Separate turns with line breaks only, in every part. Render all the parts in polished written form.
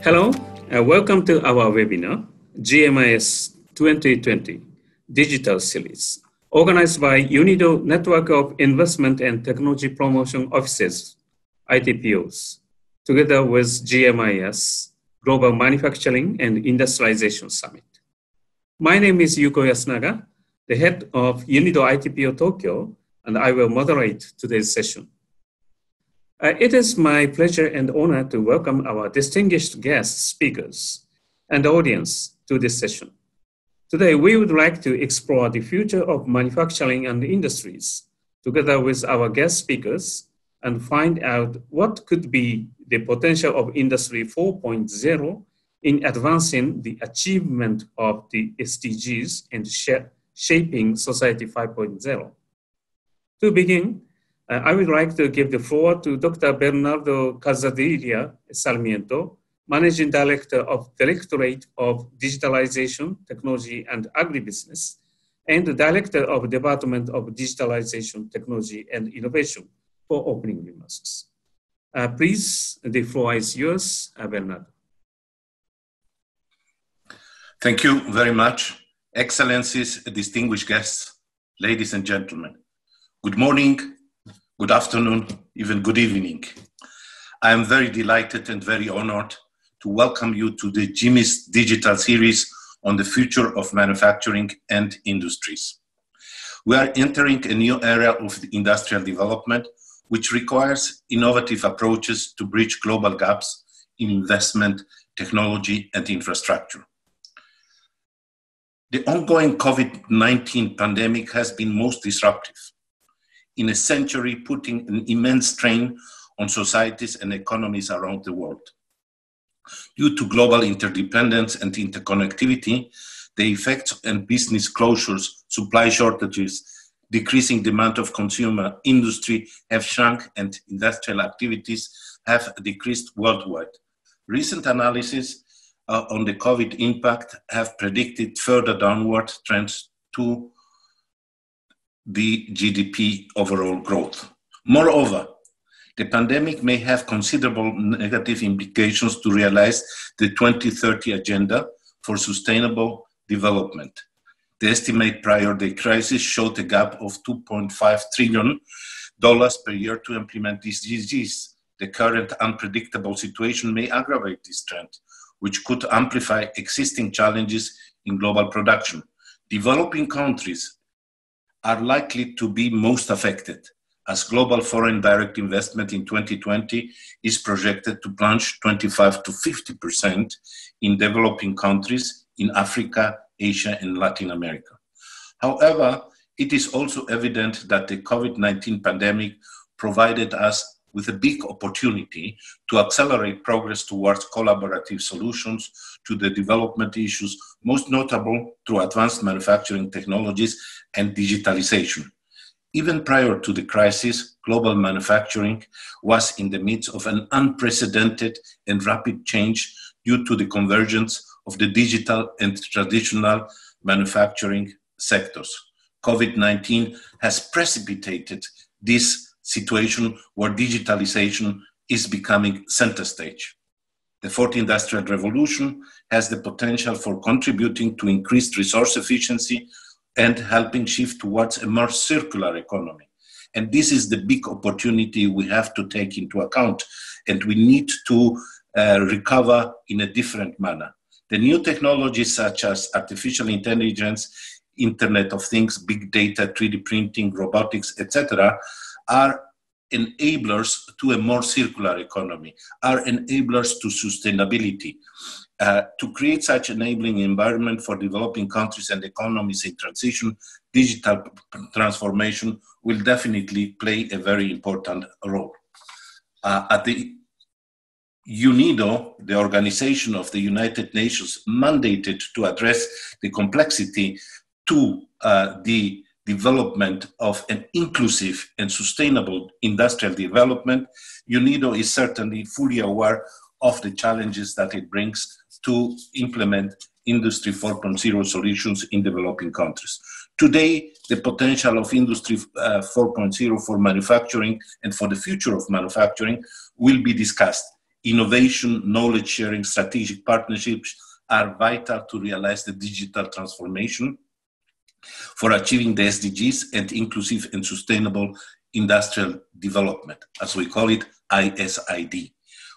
Hello, and welcome to our webinar, GMIS 2020 Digital Series, organized by UNIDO Network of Investment and Technology Promotion Offices, ITPOs, together with GMIS, Global Manufacturing and Industrialization Summit. My name is Yuko Yasunaga, the head of UNIDO ITPO Tokyo, and I will moderate today's session. It is my pleasure and honor to welcome our distinguished guest speakers and audience to this session. Today, we would like to explore the future of manufacturing and industries together with our guest speakers and find out what could be the potential of Industry 4.0 in advancing the achievement of the SDGs and shaping Society 5.0. To begin, I would like to give the floor to Dr. Bernardo Calzadilla-Sarmiento, Managing Director of Directorate of Digitalization, Technology and Agribusiness, and the Director of Department of Digitalization, Technology and Innovation, for opening remarks. Please, the floor is yours, Bernardo.
Thank you very much. Excellencies, distinguished guests, ladies and gentlemen. Good morning. Good afternoon, even good evening. I am very delighted and very honored to welcome you to the GMIS digital series on the future of manufacturing and industries. We are entering a new era of industrial development, which requires innovative approaches to bridge global gaps in investment, technology, and infrastructure. The ongoing COVID-19 pandemic has been most disruptive in a century, putting an immense strain on societies and economies around the world. Due to global interdependence and interconnectivity, the effects and business closures, supply shortages, decreasing demand of consumer industry have shrunk and industrial activities have decreased worldwide. Recent analysis on the COVID impact have predicted further downward trends to the GDP overall growth. Moreover, the pandemic may have considerable negative implications to realize the 2030 Agenda for Sustainable Development. The estimate prior to the crisis showed a gap of $2.5 trillion per year to implement these SDGs. The current unpredictable situation may aggravate this trend, which could amplify existing challenges in global production. Developing countries are likely to be most affected, as global foreign direct investment in 2020 is projected to plunge 25 to 50% in developing countries in Africa, Asia, and Latin America. However, it is also evident that the COVID-19 pandemic provided us with a big opportunity to accelerate progress towards collaborative solutions to the development issues, most notable through advanced manufacturing technologies and digitalization. Even prior to the crisis, global manufacturing was in the midst of an unprecedented and rapid change due to the convergence of the digital and traditional manufacturing sectors. COVID-19 has precipitated this situation where digitalization is becoming center stage. The fourth industrial revolution has the potential for contributing to increased resource efficiency and helping shift towards a more circular economy. And this is the big opportunity we have to take into account, and we need to recover in a different manner. The new technologies such as artificial intelligence, Internet of Things, big data, 3D printing, robotics, etc., are enablers to a more circular economy, are enablers to sustainability. To create such enabling environment for developing countries and economies in transition, digital transformation will definitely play a very important role. At the UNIDO, the organization of the United Nations mandated to address the complexity to the development of an inclusive and sustainable industrial development, UNIDO is certainly fully aware of the challenges that it brings to implement Industry 4.0 solutions in developing countries. Today, the potential of Industry 4.0 for manufacturing and for the future of manufacturing will be discussed. Innovation, knowledge sharing, strategic partnerships are vital to realize the digital transformation for achieving the SDGs and inclusive and sustainable industrial development, as we call it, ISID.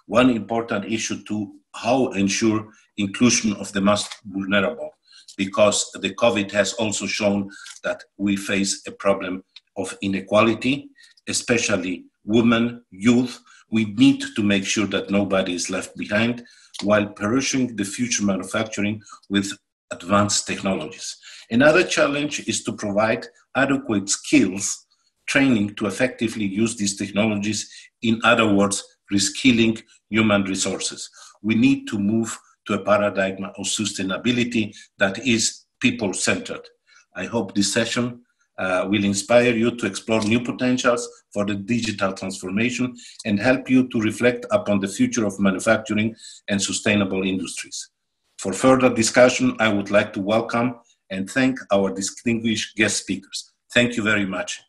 One important issue to how ensure inclusion of the most vulnerable, because the COVID has also shown that we face a problem of inequality, especially women, youth. We need to make sure that nobody is left behind while pursuing the future manufacturing with advanced technologies. Another challenge is to provide adequate skills training to effectively use these technologies. In other words, reskilling human resources. We need to move to a paradigm of sustainability that is people-centered. I hope this session will inspire you to explore new potentials for the digital transformation and help you to reflect upon the future of manufacturing and sustainable industries. For further discussion, I would like to welcome and thank our distinguished guest speakers. Thank you very much.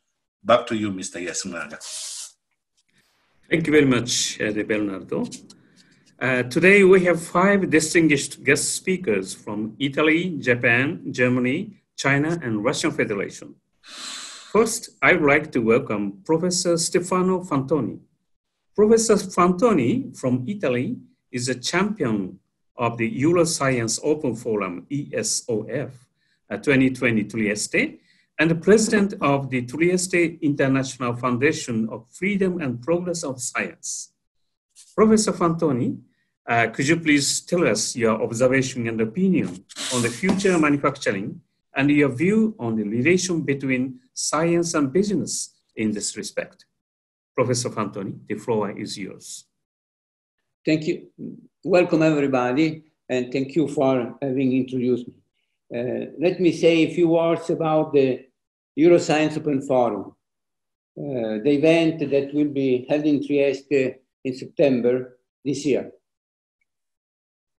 Back to you, Mr. Yasunaga.
Thank you very much, Bernardo. Today we have 5 distinguished guest speakers from Italy, Japan, Germany, China, and Russian Federation. First, I would like to welcome Professor Stefano Fantoni. Professor Fantoni from Italy is a champion of the Euroscience Open Forum, ESOF, 2020 Trieste, and the president of the Trieste International Foundation of Freedom and Progress of Science. Professor Fantoni, could you please tell us your observation and opinion on the future manufacturing and your view on the relation between science and business in this respect? Professor Fantoni, the floor is yours.
Thank you. Welcome, everybody, and thank you for having introduced me. Let me say a few words about the Euroscience Open Forum, the event that will be held in Trieste in September this year.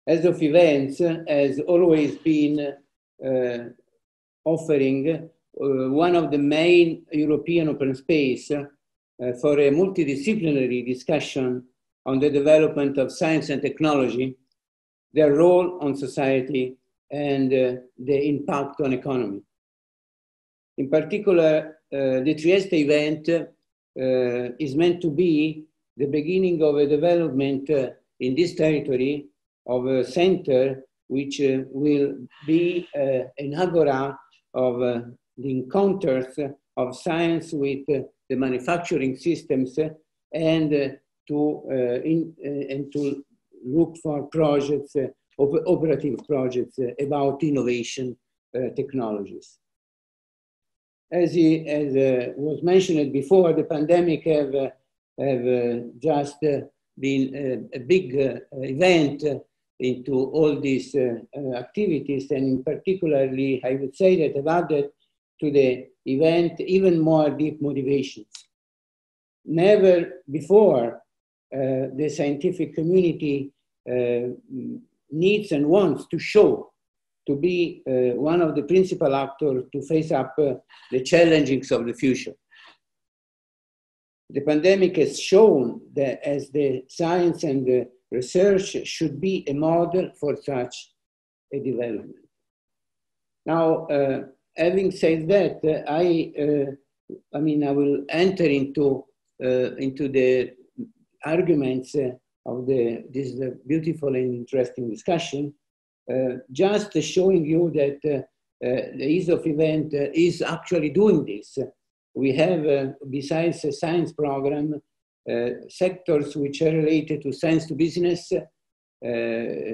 As of events, has always been offering one of the main European open space for a multidisciplinary discussion on the development of science and technology, their role on society, and the impact on economy. In particular, the Trieste event is meant to be the beginning of a development in this territory of a center which will be an agora of the encounters of science with the manufacturing systems and to look for projects, operative projects about innovation technologies. As was mentioned before, the pandemic have just been a big event into all these activities, and in particularly, I would say that have added to the event even more deep motivations. Never before the scientific community needs and wants to show to be one of the principal actors to face up the challenges of the future. The pandemic has shown that as the science and the research should be a model for such a development. Now, having said that, I will enter into the arguments of this beautiful and interesting discussion, just showing you that the ESOF event is actually doing this. We have, besides a science program, sectors which are related to science to business,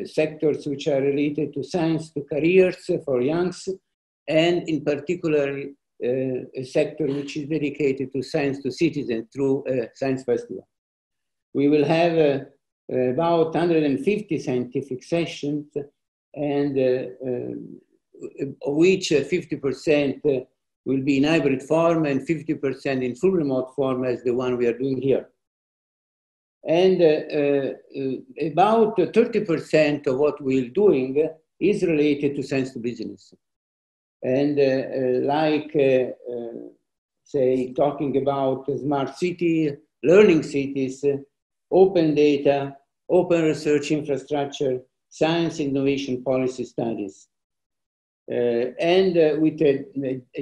sectors which are related to science to careers for youngs, and in particular, a sector which is dedicated to science to citizens through a science festival. We will have about 150 scientific sessions, and of which 50% will be in hybrid form and 50% in full remote form as the one we are doing here. And about 30% of what we're doing is related to science to business. And say, talking about smart city, learning cities, open data, open research infrastructure, science innovation policy studies. And with a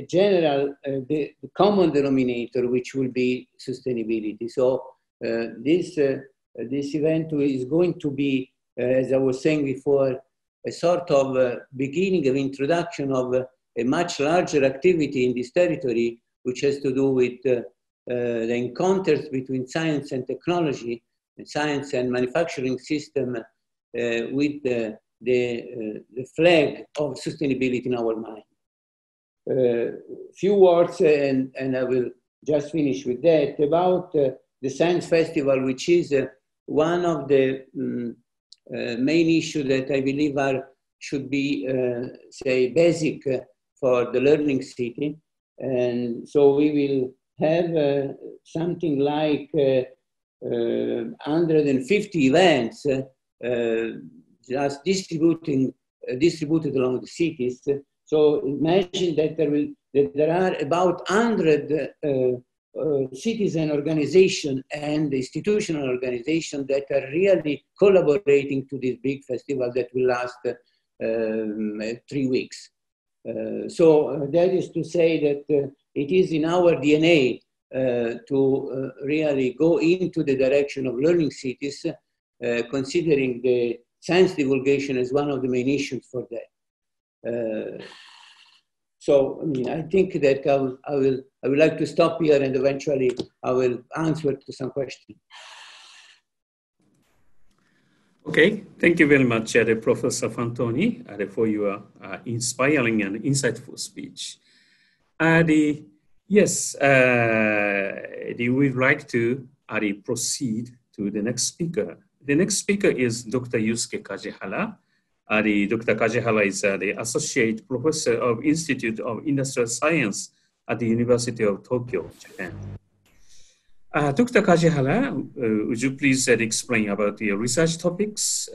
general, the common denominator, which will be sustainability. So this event is going to be, as I was saying before, a sort of beginning of introduction of a much larger activity in this territory, which has to do with the encounters between science and technology, and science and manufacturing system with the flag of sustainability in our mind. Few words, and I will just finish with that, about the Science Festival, which is one of the main issues that I believe should be, say, basic for the learning city. And so we will have something like 150 events just distributed along the cities. So imagine that there are about 100 citizen organizations and institutional organizations that are really collaborating to this big festival that will last 3 weeks. So that is to say that it is in our DNA to really go into the direction of learning cities, considering the science divulgation as one of the main issues for that. So, I mean, I think that I would like to stop here, and eventually I will answer to some questions.
Okay, thank you very much, Professor Fantoni, for your inspiring and insightful speech. Yes, we would like to proceed to the next speaker. The next speaker is Dr. Yusuke Kajihara. Dr. Kajihara is the Associate Professor of Institute of Industrial Science at the University of Tokyo, Japan. Dr. Kajihara, would you please explain about the research topics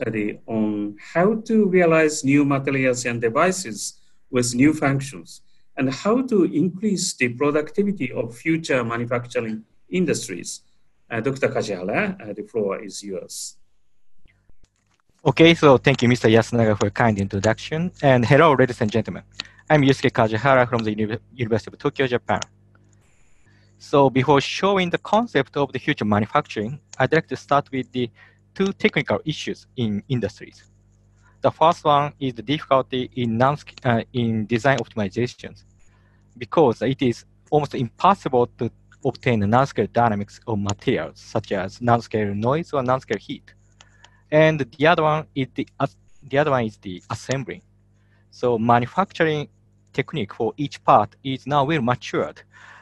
on how to realize new materials and devices with new functions, and how to increase the productivity of future manufacturing industries? Dr. Kajihara, the floor is yours.
Okay, so thank you, Mr. Yasunaga, for a kind introduction. And hello, ladies and gentlemen. I'm Yusuke Kajihara from the University of Tokyo, Japan. So before showing the concept of the future manufacturing, I'd like to start with the 2 technical issues in industries. The first one is the difficulty in design optimizations, because it is almost impossible to obtain the nanoscale dynamics of materials, such as nanoscale noise or nanoscale heat. And the other one is the assembly. So manufacturing technique for each part is now well matured,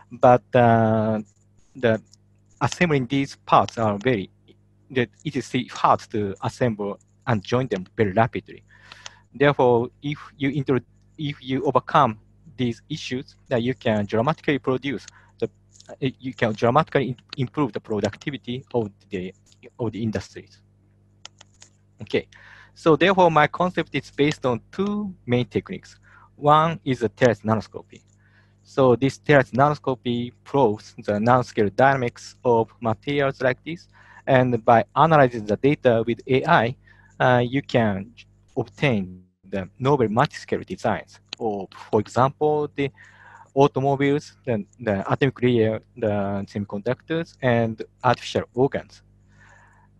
but the assembling these parts are it is hard to assemble and join them very rapidly. Therefore, if you overcome these issues, that you can dramatically improve the productivity of the industries. Okay, so therefore my concept is based on 2 main techniques. One is a terrace nanoscopy. So this terrace nanoscopy proves the nanoscale dynamics of materials like this, and by analyzing the data with AI, you can obtain the novel multiscale designs of, for example, the automobiles, the atomic layer, the semiconductors, and artificial organs.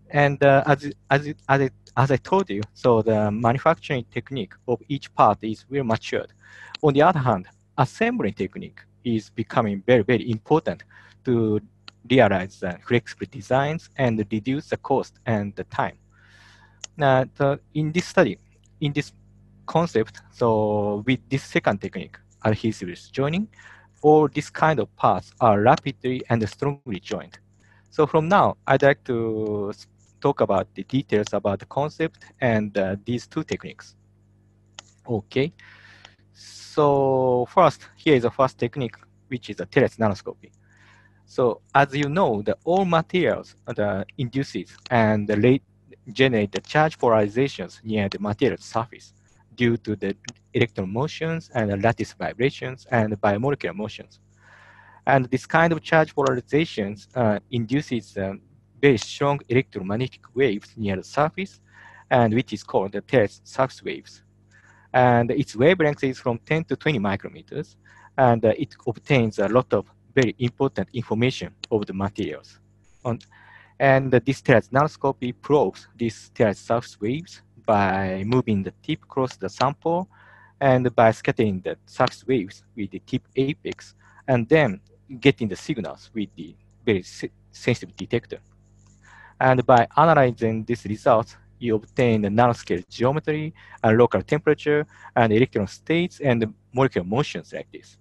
And as I told you, so the manufacturing technique of each part is well matured. On the other hand, assembly technique is becoming very, very important to realize the flexible designs and reduce the cost and the time. Now, in this study, in this concept, so with this second technique, adhesive joining, all these kind of parts are rapidly and strongly joined. So from now, I'd like to talk about the details about the concept and these 2 techniques. Okay, so first, here is the first technique, which is a terrace nanoscopy. So as you know, all materials induces and generate the charge polarizations near the material surface due to the electron motions and lattice vibrations and biomolecular motions. And this kind of charge polarizations induces very strong electromagnetic waves near the surface, and which is called the terrestrial surface waves. And its wavelength is from 10 to 20 micrometers, and it obtains a lot of very important information of the materials. And this terrestrial nanoscopy probes these terrestrial surface waves by moving the tip across the sample and by scattering the surface waves with the tip apex, and then getting the signals with the very sensitive detector. And by analyzing these results, you obtain the nanoscale geometry and local temperature and electron states and molecular motions like this.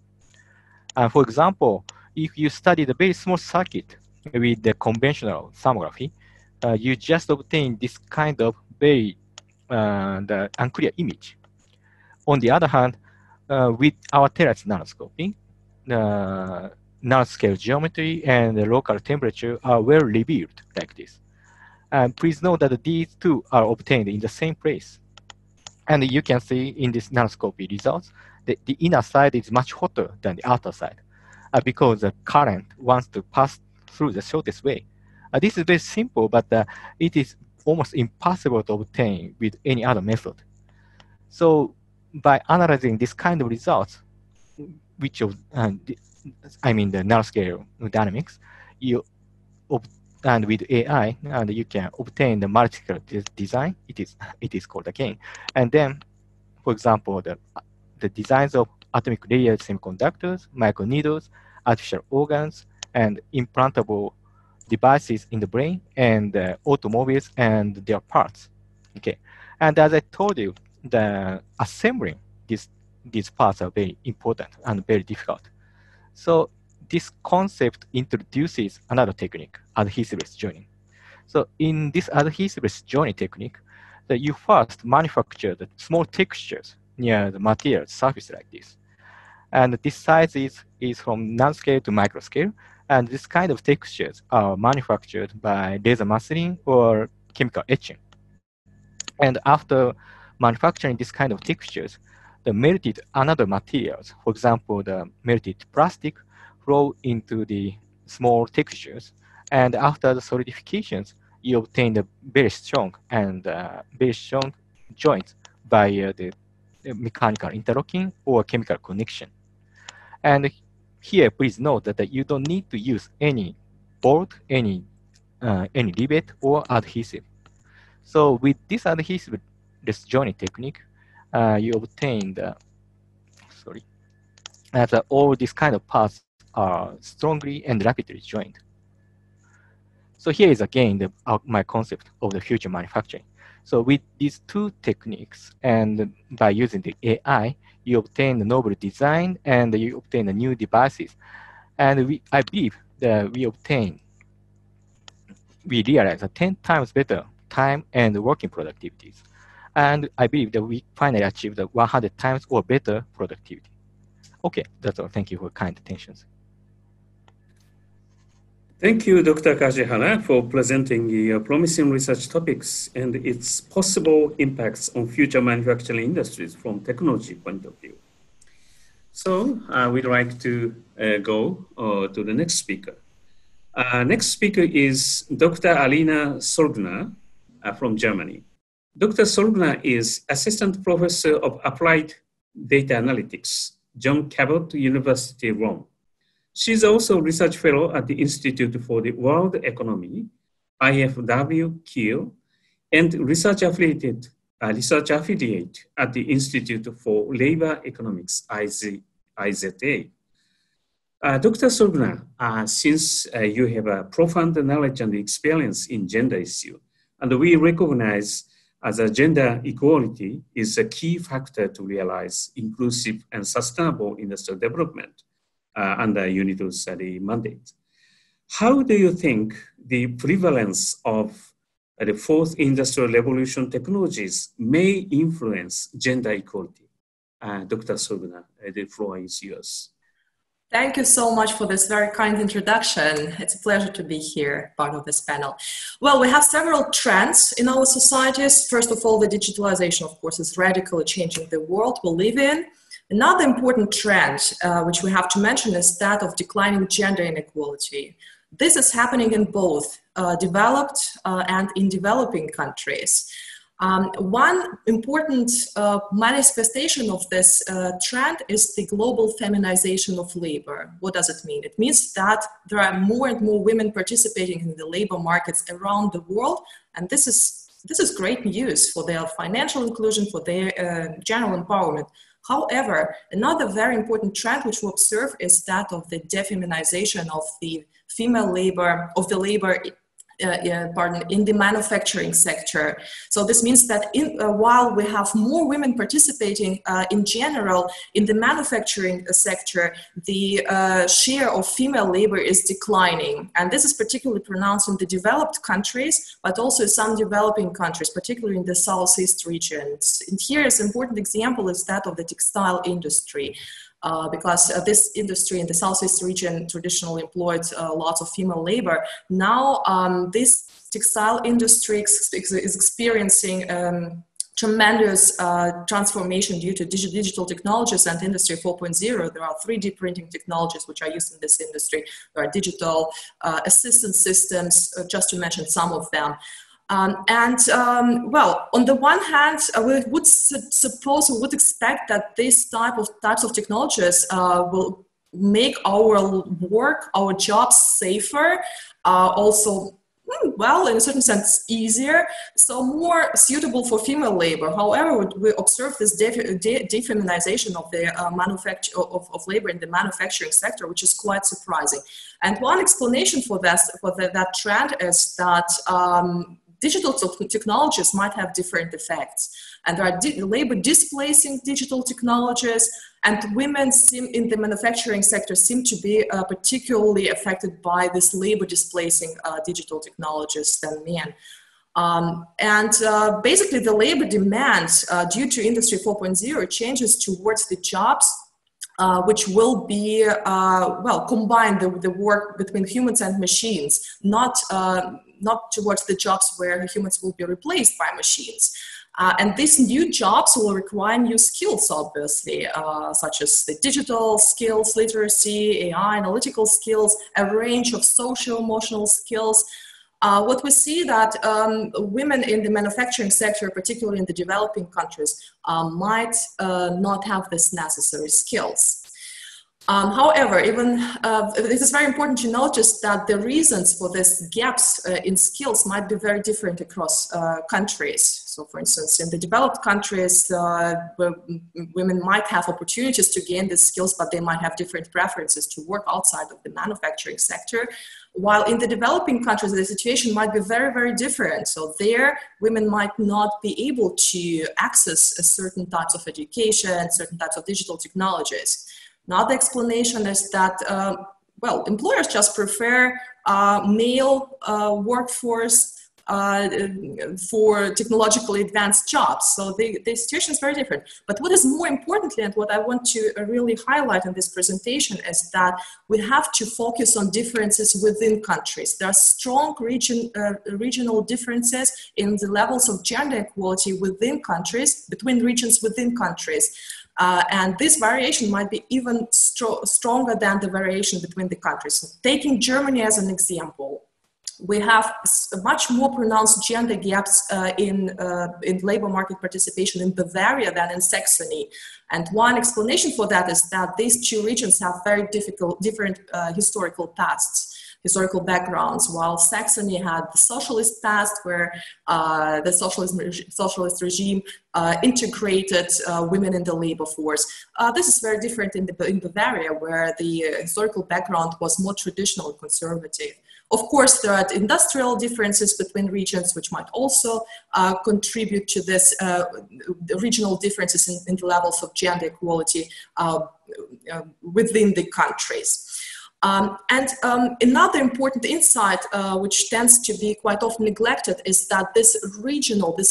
For example, if you study the very small circuit with the conventional thermography, you just obtain this kind of very the unclear image. On the other hand, with our terrestrial nanoscopy, the nanoscale geometry and the local temperature are well revealed like this. And please note that these two are obtained in the same place. And you can see in this nanoscopy results that the inner side is much hotter than the outer side because the current wants to pass through the shortest way. This is very simple, but it is almost impossible to obtain with any other method. So by analyzing this kind of results, which of I mean the nanoscale dynamics, and with AI, and you can obtain the multi-scale design. It is called again, and then, for example, the designs of atomic layer semiconductors, microneedles, artificial organs, and implantable devices in the brain, and automobiles and their parts. Okay, and as I told you, the assembling these parts are very important and very difficult. So this concept introduces another technique, adhesiveless joining. So in this adhesiveless joining technique, that you first manufacture the small textures near the material surface like this. And this size is from nanoscale to microscale. And this kind of textures are manufactured by laser mastering or chemical etching. And after manufacturing this kind of textures, the melted another materials, for example, the melted plastic, flow into the small textures. And after the solidifications, you obtain the very strong and very strong joints via the mechanical interlocking or chemical connection. And here, please note that you don't need to use any bolt, any rivet or adhesive. So with this adhesiveless joining technique, you obtain the, that all these kind of parts are strongly and rapidly joined. So here is again my concept of the future manufacturing. So with these two techniques and by using the AI, you obtain the novel design and you obtain the new devices. And I believe that we realize 10 times better time and working productivities. And I believe that we finally achieved 100 times or better productivity. Okay, that's all. Thank you for kind attention.
Thank you, Dr. Kajihara, for presenting your promising research topics and its possible impacts on future manufacturing industries from technology point of view. So we'd like to go to the next speaker. Next speaker is Dr. Alina Sorgner from Germany. Dr. Sorgner is Assistant Professor of Applied Data Analytics, John Cabot University, Rome. She's also Research Fellow at the Institute for the World Economy, IFW Kiel, and Research Affiliate at the Institute for Labor Economics, IZA. Dr. Sorgner, since you have a profound knowledge and experience in gender issue, and we recognize as a gender equality is a key factor to realize inclusive and sustainable industrial development under UNIDO's study mandate. How do you think the prevalence of the fourth industrial revolution technologies may influence gender equality? Dr. Sorgner, the floor is yours.
Thank you so much for this very kind introduction. It's a pleasure to be here, part of this panel. Well, we have several trends in our societies. First of all, the digitalization, of course, is radically changing the world we live in. Another important trend, which we have to mention, is that of declining gender inequality. This is happening in both developed and in developing countries. One important manifestation of this trend is the global feminization of labor. What does it mean? It means that there are more and more women participating in the labor markets around the world, and this is great news for their financial inclusion, for their general empowerment. However, another very important trend which we observe is that of the defeminization of the female labor, of the labor in the manufacturing sector. So this means that while we have more women participating in general in the manufacturing sector, the share of female labor is declining. And this is particularly pronounced in the developed countries, but also some developing countries, particularly in the Southeast regions. And here is an important example is that of the textile industry. Because this industry in the Southeast region traditionally employed lots of female labor. Now, this textile industry is experiencing tremendous transformation due to digital technologies and Industry 4.0. There are 3D printing technologies which are used in this industry. There are digital assistance systems, just to mention some of them. Well, on the one hand, we would suppose, we would expect that these types of technologies will make our work, our jobs safer, also, well, in a certain sense, easier, so more suitable for female labor. However, we observe this defeminization of the of labor in the manufacturing sector, which is quite surprising. And one explanation for that trend is that digital technologies might have different effects, and there are labor displacing digital technologies, and women in the manufacturing sector seem to be particularly affected by this labor displacing digital technologies than men. Basically the labor demand due to Industry 4.0 changes towards the jobs which will be, well, combine the work between humans and machines, not towards the jobs where humans will be replaced by machines. And these new jobs will require new skills, obviously, such as the digital skills, literacy, AI, analytical skills, a range of social-emotional skills. What we see that women in the manufacturing sector, particularly in the developing countries, might not have this necessary skills. However, even it is very important to notice that the reasons for these gaps in skills might be very different across countries. So, for instance, in the developed countries, where women might have opportunities to gain these skills, but they might have different preferences to work outside of the manufacturing sector. While in the developing countries, the situation might be very, very different. So there, women might not be able to access certain types of education, certain types of digital technologies. Another explanation is that, well, employers just prefer male workforce for technologically advanced jobs. So the situation is very different. But what is more importantly, and what I want to really highlight in this presentation, is that we have to focus on differences within countries. There are strong regional differences in the levels of gender equality within countries, between regions within countries. And this variation might be even stronger than the variation between the countries. So taking Germany as an example, we have much more pronounced gender gaps in labor market participation in Bavaria than in Saxony. And one explanation for that is that these two regions have very different historical pasts, historical backgrounds. While Saxony had the socialist past, where the socialist regime integrated women in the labor force. This is very different in Bavaria, where the historical background was more traditional and conservative. Of course, there are industrial differences between regions, which might also contribute to this regional differences in the levels of gender equality within the countries. Another important insight, which tends to be quite often neglected, is that this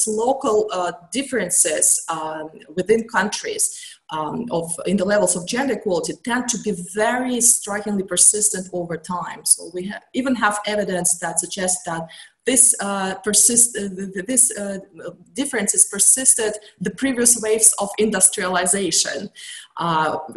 local differences within countries in the levels of gender equality tend to be very strikingly persistent over time. So we even have evidence that suggests that this differences persisted the previous waves of industrialization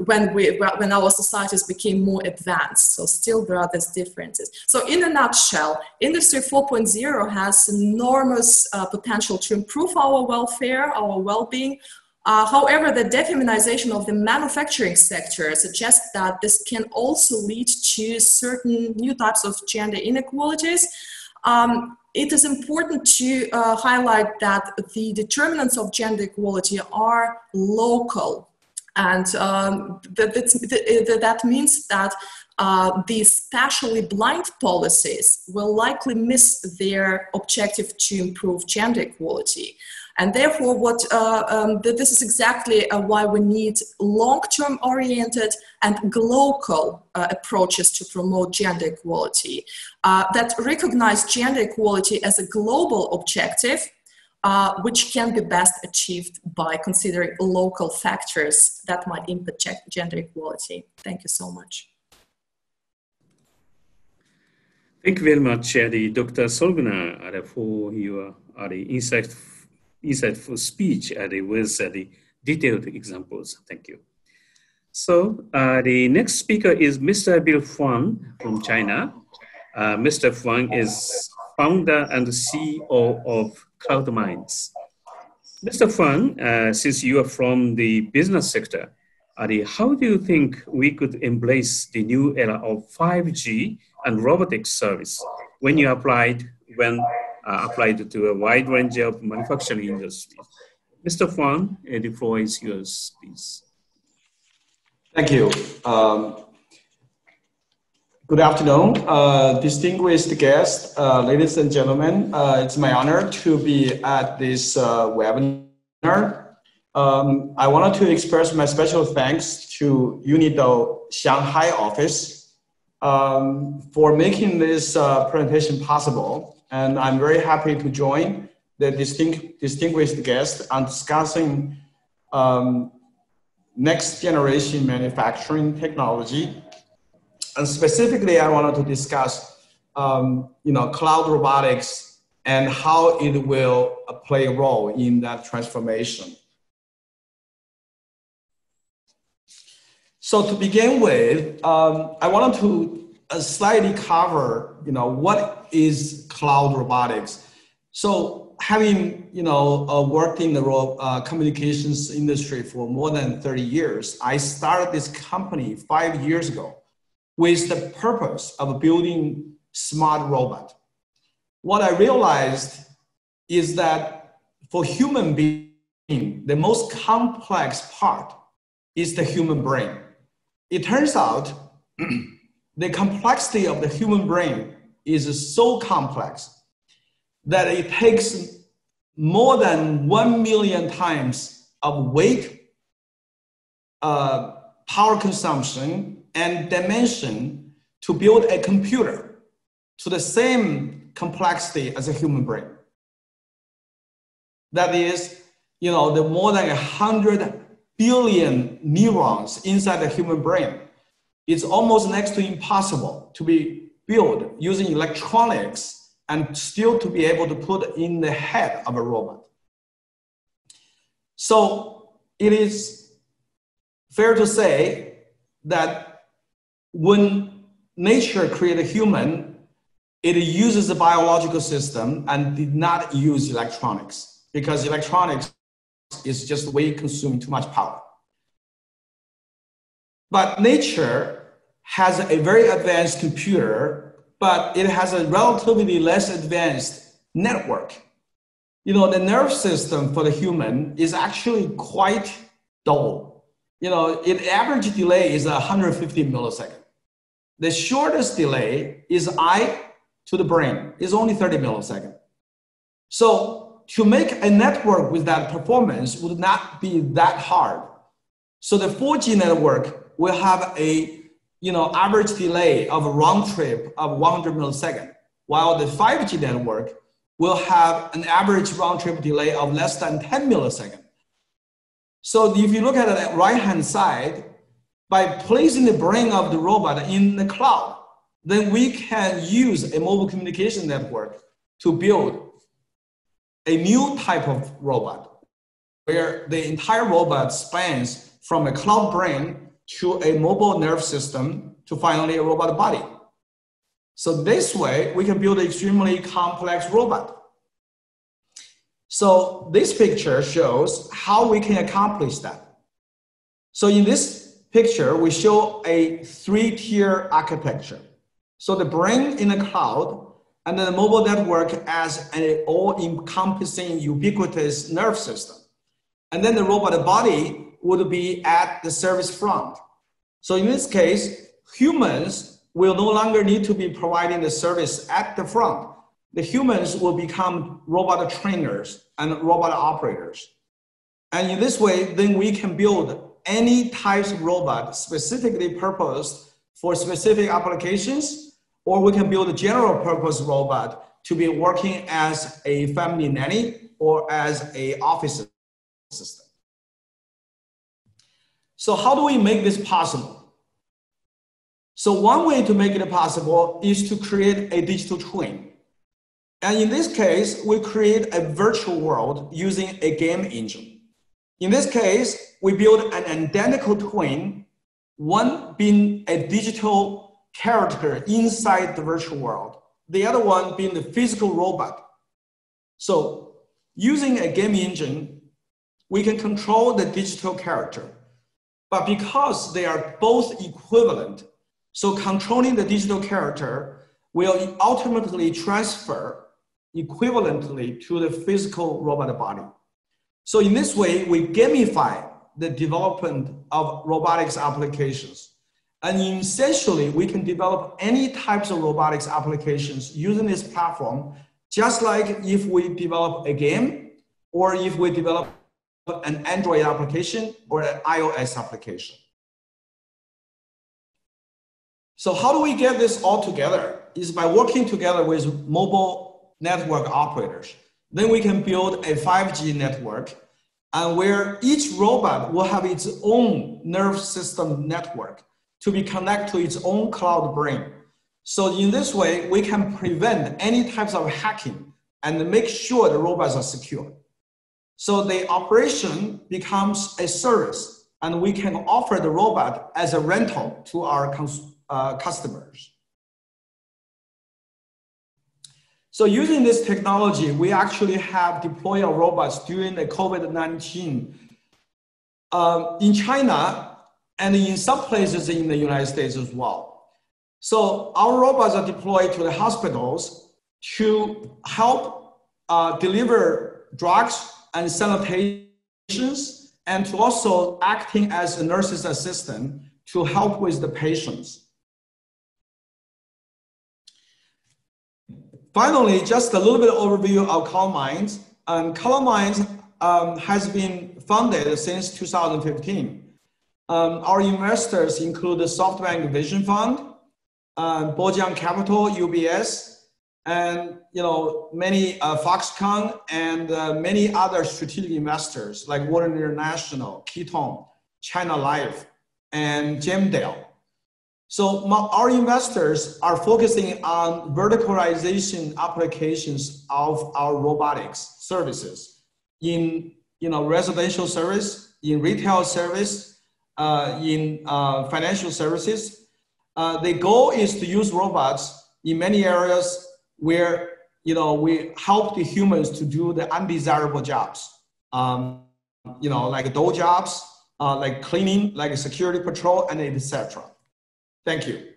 when our societies became more advanced. So still there are these differences. So in a nutshell, Industry 4.0 has enormous potential to improve our welfare, our well-being. However, the defeminization of the manufacturing sector suggests that this can also lead to certain new types of gender inequalities. It is important to highlight that the determinants of gender equality are local. And that means that the spatially blind policies will likely miss their objective to improve gender equality. And therefore, this is exactly why we need long-term oriented and local approaches to promote gender equality that recognize gender equality as a global objective, which can be best achieved by considering local factors that might impact gender equality. Thank you so much.
Thank you very much, Dr. Sorgner, for your insightful speech with the detailed examples. Thank you. So the next speaker is Mr. Bill Huang from China. Mr. Huang is founder and CEO of CloudMinds. Mr. Huang, since you are from the business sector, how do you think we could embrace the new era of 5G and robotics service when applied to a wide range of manufacturing industries? Mr. Huang, the floor is yours, please.
Thank you. Good afternoon, distinguished guests, ladies and gentlemen. It's my honor to be at this webinar. I wanted to express my special thanks to UNIDO Shanghai office for making this presentation possible. And I'm very happy to join the distinguished guests on discussing next generation manufacturing technology. And specifically, I wanted to discuss cloud robotics and how it will play a role in that transformation. So to begin with, I wanted to slightly cover, what is cloud robotics. So having, worked in the communications industry for more than 30 years, I started this company 5 years ago with the purpose of building smart robot. What I realized is that for human being, the most complex part is the human brain. It turns out the complexity of the human brain is so complex that it takes more than 1 million times of weight, power consumption, and dimension to build a computer to the same complexity as a human brain. That is, the more than 100 billion neurons inside the human brain. It's almost next to impossible to be built using electronics and still to be able to put in the head of a robot. So it is fair to say that when nature created a human, it uses a biological system and did not use electronics, because electronics is just way consuming too much power. But nature has a very advanced computer, but it has a relatively less advanced network. The nerve system for the human is actually quite dull. Its average delay is 150 milliseconds. The shortest delay is eye to the brain is only 30 milliseconds. So to make a network with that performance would not be that hard. So the 4G network will have a average delay of a round trip of 100 milliseconds, while the 5G network will have an average round trip delay of less than 10 milliseconds. So if you look at the right-hand side, by placing the brain of the robot in the cloud, then we can use a mobile communication network to build a new type of robot where the entire robot spans from a cloud brain to a mobile nerve system to finally a robot body. So this way, we can build an extremely complex robot. So this picture shows how we can accomplish that. So in this picture, we show a 3-tier architecture. So the brain in the cloud and then the mobile network as an all-encompassing ubiquitous nerve system. And then the robot body would be at the service front. So in this case, humans will no longer need to be providing the service at the front. The humans will become robot trainers and robot operators. And in this way, then we can build any types of robot specifically purposed for specific applications, or we can build a general purpose robot to be working as a family nanny or as an office assistant. So how do we make this possible? So one way to make it possible is to create a digital twin. And in this case, we create a virtual world using a game engine. In this case, we build an identical twin, one being a digital character inside the virtual world, the other one being the physical robot. So using a game engine, we can control the digital character. But because they are both equivalent, so controlling the digital character will ultimately transfer equivalently to the physical robot body. So in this way, we gamify the development of robotics applications. And essentially, we can develop any types of robotics applications using this platform, just like if we develop a game or if we develop an Android application or an iOS application. So how do we get this all together? Is by working together with mobile network operators. Then we can build a 5G network and where each robot will have its own nerve system network to be connected to its own cloud brain. So in this way, we can prevent any types of hacking and make sure the robots are secure. So the operation becomes a service and we can offer the robot as a rental to our customers. So using this technology, we actually have deployed our robots during the COVID-19 in China and in some places in the United States as well. So our robots are deployed to the hospitals to help deliver drugs and sanitations and to also acting as a nurse's assistant to help with the patients. Finally, just a little bit of overview of CloudMinds. CloudMinds has been funded since 2015. Our investors include the SoftBank Vision Fund, Bojang Capital, UBS, and many Foxconn and many other strategic investors like Warren International, Keaton, China Life, and Gemdale. So our investors are focusing on verticalization applications of our robotics services in residential service, in retail service, in financial services. The goal is to use robots in many areas where we help the humans to do the undesirable jobs, like door jobs, like cleaning, like security patrol, and etc. Thank you.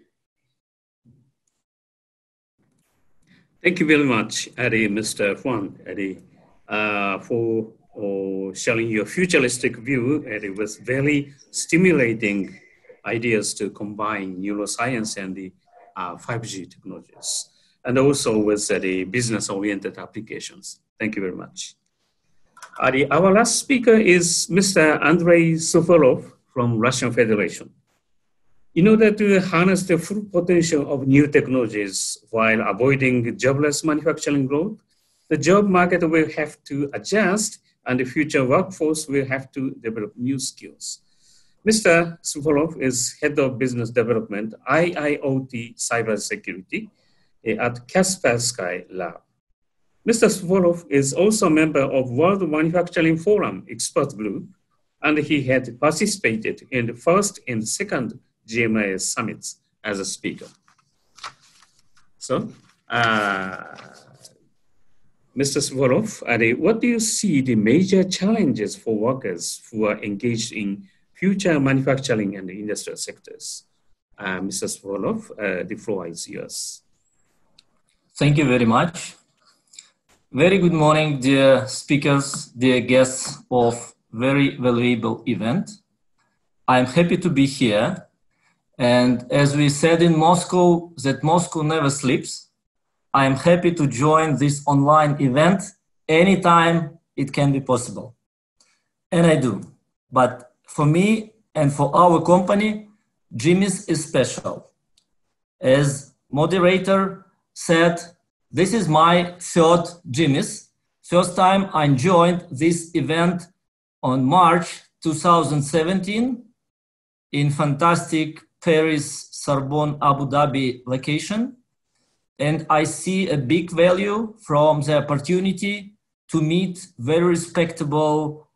Thank you very much, Eddie, Mr. Huang, Eddie, for sharing your futuristic view. Eddie, with very stimulating ideas to combine neuroscience and the 5G technologies, and also with the business-oriented applications. Thank you very much. Our last speaker is Mr. Andrey Suvorov from Russian Federation. In order to harness the full potential of new technologies while avoiding jobless manufacturing growth, the job market will have to adjust and the future workforce will have to develop new skills. Mr. Suvorov is Head of Business Development, IIoT Cybersecurity at Kaspersky Lab. Mr. Suvorov is also a member of World Manufacturing Forum Expert Group, and he had participated in the first and second GMIS summits as a speaker. So, Mr. Suvorov, what do you see the major challenges for workers who are engaged in future manufacturing and industrial sectors? Mr. Suvorov, the floor is yours.
Thank you very much. Very good morning, dear speakers, dear guests of very valuable event. I'm happy to be here. And as we said in Moscow, that Moscow never sleeps. I'm happy to join this online event anytime it can be possible. And I do. But for me and for our company, GMIS is special. As moderator said, this is my third GMIS. First time I joined this event on March 2017 in fantastic Paris, Sorbonne, Abu Dhabi location. And I see a big value from the opportunity to meet very respectable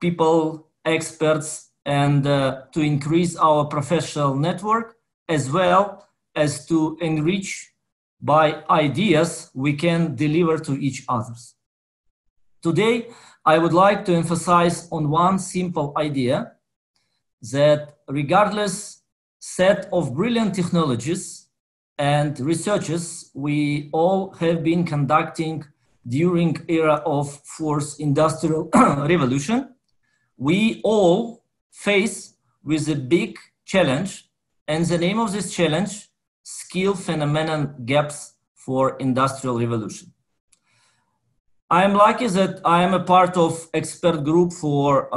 people, experts, and to increase our professional network, as well as to enrich by ideas we can deliver to each other. Today, I would like to emphasize on one simple idea that regardless set of brilliant technologies and researches we all have been conducting during era of fourth industrial revolution, we all face with a big challenge, and the name of this challenge, skill phenomenon gaps for industrial revolution. I am lucky that I am a part of expert group for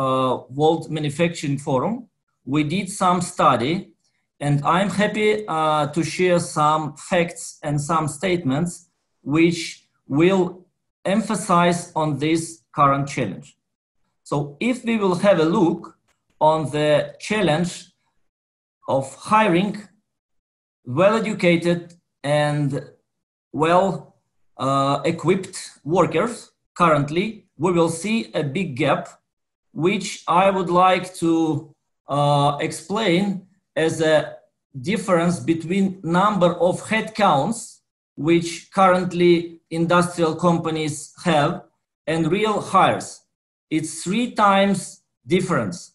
World Manufacturing Forum. We did some study, and I'm happy to share some facts and some statements which will emphasize on this current challenge. So if we will have a look on the challenge of hiring well-educated and well-equipped workers, currently, we will see a big gap, which I would like to explain as a difference between number of headcounts, which currently industrial companies have, and real hires. It's 3 times difference.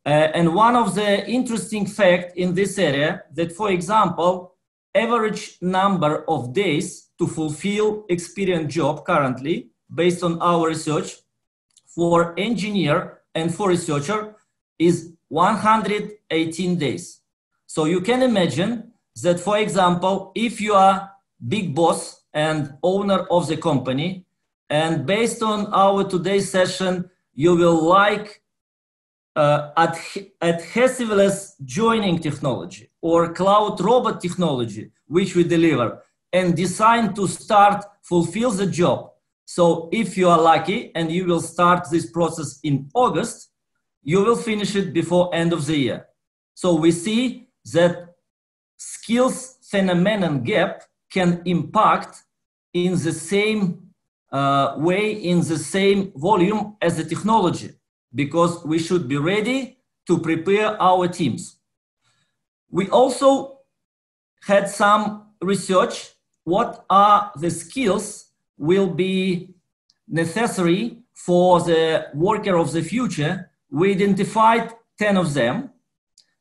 And one of the interesting facts in this area that, for example, average number of days to fulfill experienced job currently, based on our research, for engineer and for researcher is 118 days. So you can imagine that, for example, if you are big boss and owner of the company, and based on our today's session, you will like adhesiveless joining technology or cloud robot technology, which we deliver, and decide to start fulfill the job. So if you are lucky and you will start this process in August, you will finish it before end of the year. So we see that skills phenomenon gap can impact in the same way, in the same volume as the technology, because we should be ready to prepare our teams. We also had some research, what are the skills will be necessary for the worker of the future. We identified 10 of them.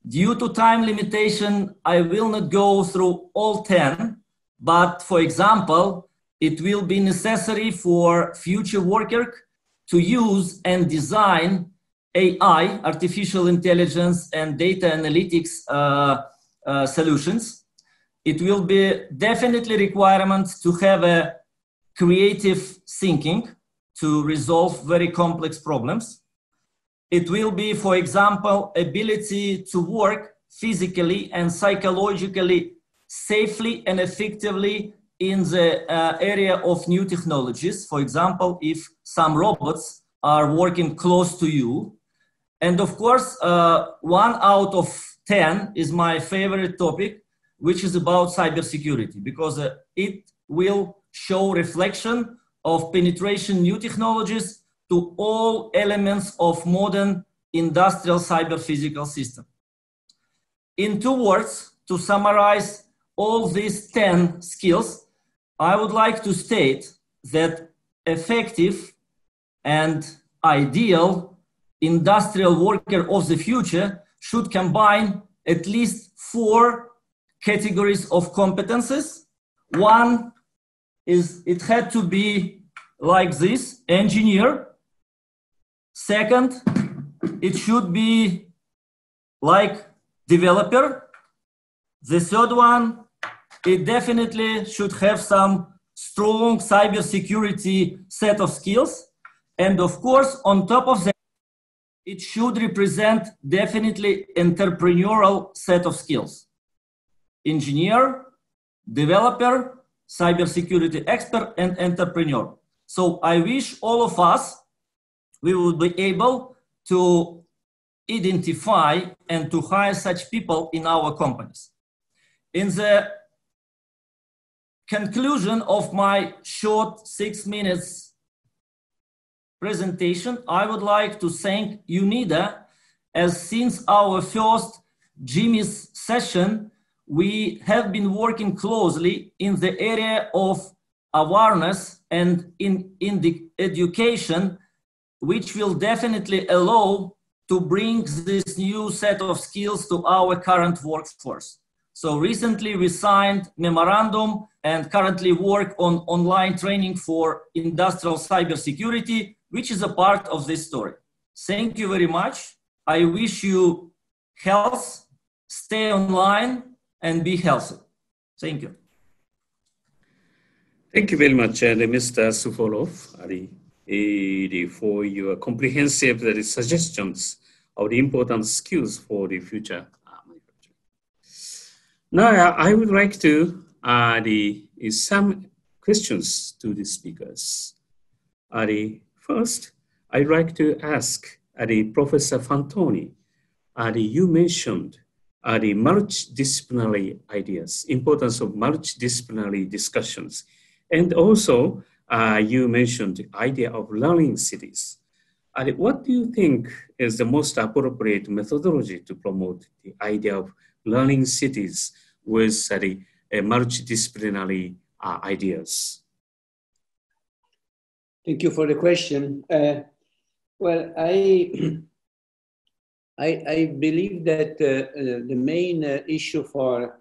Due to time limitation, I will not go through all 10, but for example, it will be necessary for future worker to use and design AI, artificial intelligence and data analytics solutions. It will be definitely requirement to have a creative thinking to resolve very complex problems. It will be, for example, ability to work physically and psychologically safely and effectively in the area of new technologies. For example, if some robots are working close to you. And of course, 1 out of 10 is my favorite topic, which is about cybersecurity, because it will show reflection of penetration new technologies to all elements of modern industrial cyber-physical system. In 2 words, to summarize all these 10 skills, I would like to state that effective and ideal industrial worker of the future should combine at least 4 categories of competences. One is it had to be like this, engineer. Second, it should be like developer. The third one, it definitely should have some strong cybersecurity set of skills. And of course, on top of that, it should represent definitely entrepreneurial set of skills. Engineer, developer, cybersecurity expert, and entrepreneur. So I wish all of us, we will be able to identify and to hire such people in our companies. In the conclusion of my short 6 minutes presentation, I would like to thank UNIDO, as since our first GMIS session, we have been working closely in the area of awareness and in the education, which will definitely allow to bring this new set of skills to our current workforce. So recently we signed memorandum and currently work on online training for industrial cybersecurity, which is a part of this story. Thank you very much. I wish you health, stay online, and be healthy. Thank you.
Thank you very much, Mr. Suvorov, for your comprehensive suggestions of the important skills for the future manufacturing. Now, I would like to some questions to the speakers. First, I'd like to ask Professor Fantoni. You mentioned the multidisciplinary ideas, importance of multidisciplinary discussions. And also, you mentioned the idea of learning cities. What do you think is the most appropriate methodology to promote the idea of learning cities with multidisciplinary ideas?
Thank you for the question. Well, I believe that the main issue for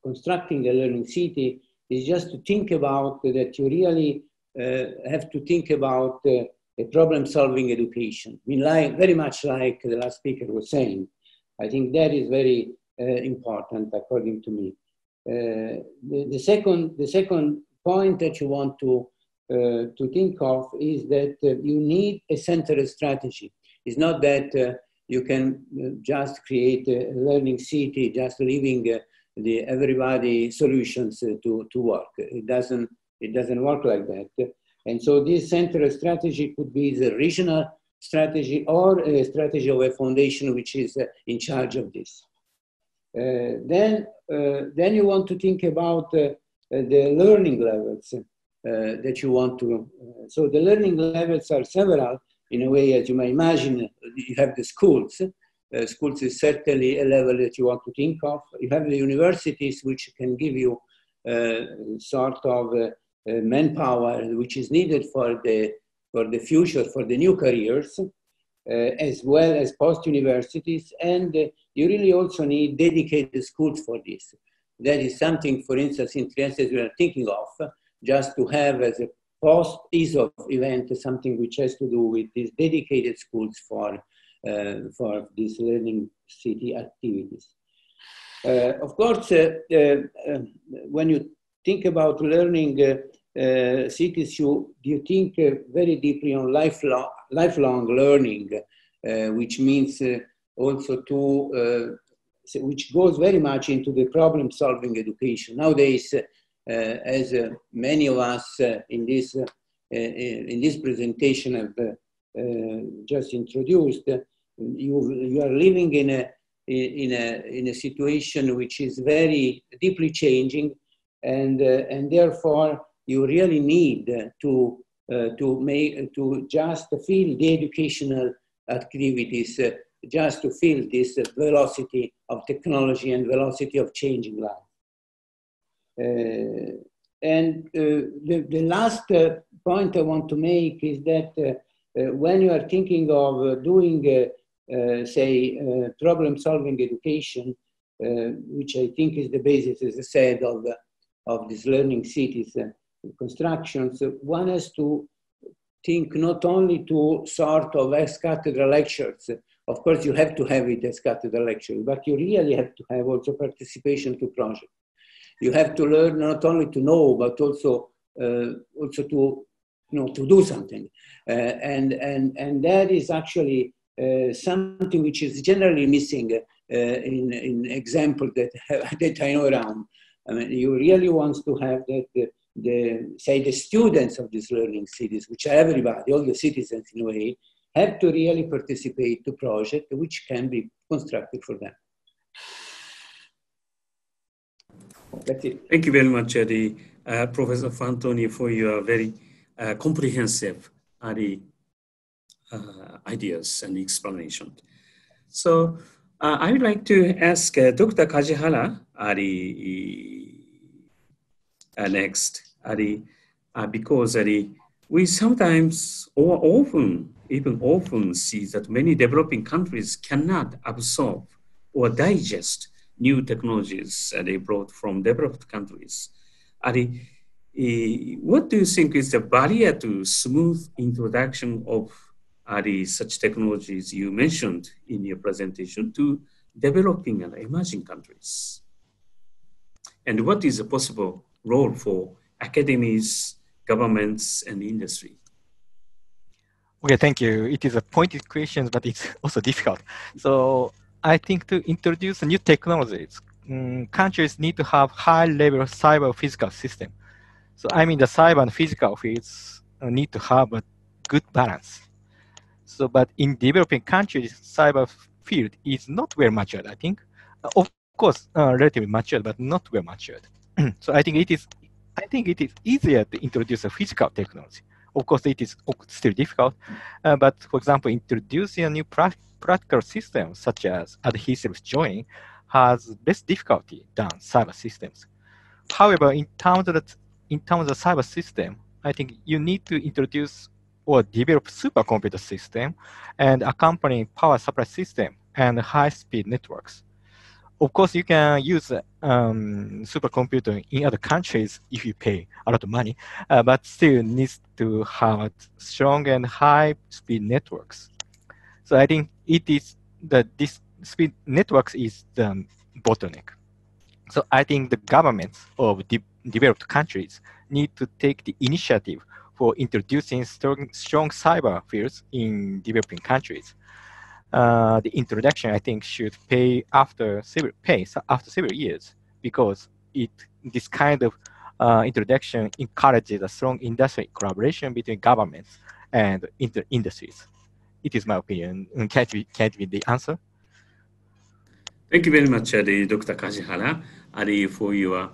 constructing a learning city is just to think about that you really have to think about a problem-solving education. I mean, very much like the last speaker was saying. I think that is very important, according to me. The second point that you want to think of is that you need a centered strategy. It's not that you can just create a learning city, just leaving everybody solutions to work. It doesn't work like that. And so this central strategy could be the regional strategy or a strategy of a foundation which is in charge of this. Then you want to think about the learning levels that you want to. So the learning levels are several in a way, as you may imagine. You have the schools. Schools is certainly a level that you want to think of. You have the universities, which can give you sort of manpower which is needed for the future, for the new careers, as well as post-universities. And you really also need dedicated schools for this. That is something, for instance, in Trieste we are thinking of, just to have as a post-ESOP event, something which has to do with these dedicated schools for these learning city activities. Of course, when you think about learning cities, you think very deeply on lifelong learning, which means also which goes very much into the problem-solving education. Nowadays, as many of us in this presentation have just introduced, you are living in a situation which is very deeply changing, and therefore you really need to just fill the educational activities, just to feel this velocity of technology and velocity of changing life. The last point I want to make is that when you are thinking of doing, say, problem-solving education, which I think is the basis, as I said, of these learning cities constructions, one has to think not only to sort of ex-cathedra lectures. Of course, you have to have it as cathedral lecture, but you really have to have also participation to projects. You have to learn not only to know, but also to do something. And that is actually something which is generally missing in examples that I know around. I mean, you really want to have that the students of these learning cities, which are everybody, all the citizens in a way, have to really participate to projects which can be constructed for them. That's it.
Thank you very much, Professor Fantoni, for your very comprehensive ideas and explanation. So I would like to ask Dr. Kajihara next, because we sometimes or often see that many developing countries cannot absorb or digest new technologies brought from developed countries. What do you think is the barrier to smooth introduction of such technologies you mentioned in your presentation to developing and emerging countries? And what is a possible role for academies, governments, and industry?
Okay, thank you. It is a pointed question, but it's also difficult. So I think to introduce new technologies, countries need to have high-level cyber-physical system. So I mean the cyber and physical fields need to have a good balance. So, but in developing countries, cyber field is not well matured, I think. Of course, relatively matured, but not well matured. So I think it is easier to introduce a physical technology. Of course, it is still difficult, but for example, introducing a new practical system such as adhesive joining has less difficulty than cyber systems. However, in terms of the cyber system, I think you need to introduce or develop supercomputer system and accompanying power supply system and high-speed networks. Of course, you can use supercomputer in other countries if you pay a lot of money, but still needs to have strong and high-speed networks. So I think it is this speed networks is the bottleneck. So I think the governments of developed countries need to take the initiative for introducing strong cyber fields in developing countries. The introduction, I think, should pay after several years, because this kind of introduction encourages a strong industry collaboration between governments and industries. It is my opinion. Can't be the answer.
Thank you very much, Dr. Kajihara, for your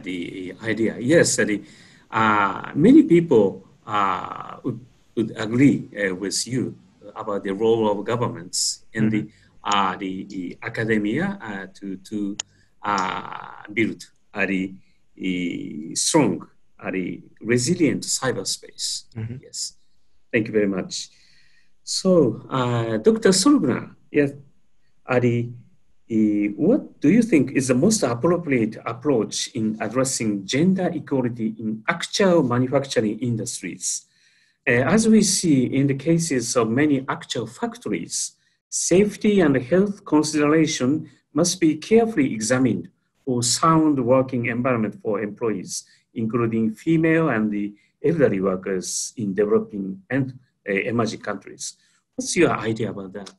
the idea. Yes, many people would agree with you about the role of governments in the academia to build a strong, resilient cyberspace. Yes, thank you very much. So, Dr. Sorgner, yes, what do you think is the most appropriate approach in addressing gender equality in actual manufacturing industries? As we see in the cases of many actual factories, safety and health consideration must be carefully examined for sound working environment for employees, including female and the elderly workers in developing and emerging countries. What's your idea about that?